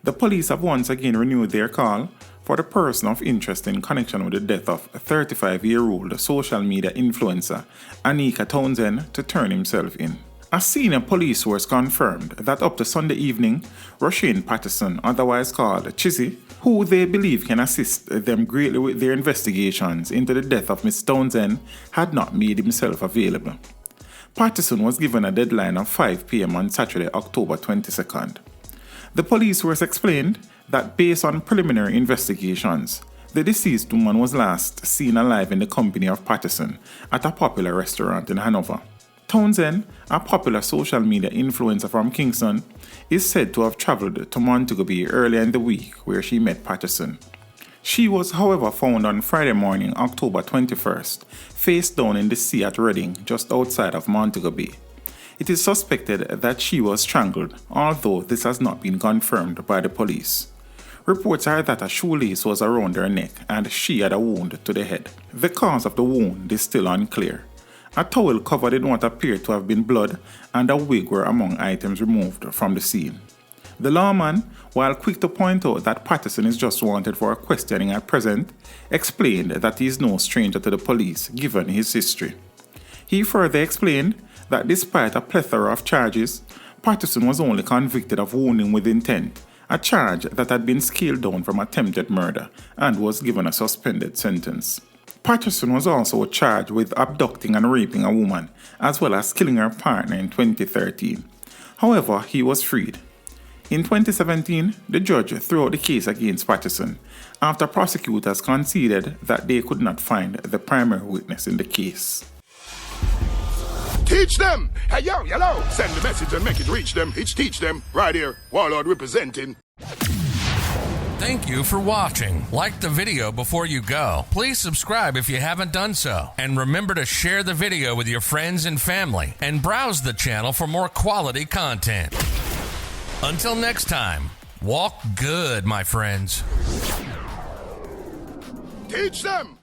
The police have once again renewed their call for the person of interest in connection with the death of a 35-year-old social media influencer, Anika Townsend, to turn himself in. A senior police source confirmed that up to Sunday evening, Rushsane Patterson, otherwise called Chizzy, who they believe can assist them greatly with their investigations into the death of Miss Townsend, had not made himself available. Patterson was given a deadline of 5 p.m. on Saturday, October 22nd. The police source explained that based on preliminary investigations, the deceased woman was last seen alive in the company of Patterson at a popular restaurant in Hanover. Townsend, a popular social media influencer from Kingston, is said to have traveled to Montego Bay earlier in the week where she met Patterson. She was, however, found on Friday morning, October 21st, face down in the sea at Reading, just outside of Montego Bay. It is suspected that she was strangled, although this has not been confirmed by the police. Reports are that a shoelace was around her neck and she had a wound to the head. The cause of the wound is still unclear. A towel covered in what appeared to have been blood and a wig were among items removed from the scene. The lawman, while quick to point out that Patterson is just wanted for a questioning at present, explained that he is no stranger to the police given his history. He further explained that despite a plethora of charges, Patterson was only convicted of wounding with intent, a charge that had been scaled down from attempted murder and was given a suspended sentence. Patterson was also charged with abducting and raping a woman, as well as killing her partner in 2013. However, he was freed. In 2017, the judge threw out the case against Patterson after prosecutors conceded that they could not find the primary witness in the case. Teach them! Hey, yo, hello! Send the message and make it reach them. It's teach them. Right here, Warlord representing. Thank you for watching. Like the video before you go. Please subscribe if you haven't done so. And remember to share the video with your friends and family. And browse the channel for more quality content. Until next time, walk good, my friends. Teach them!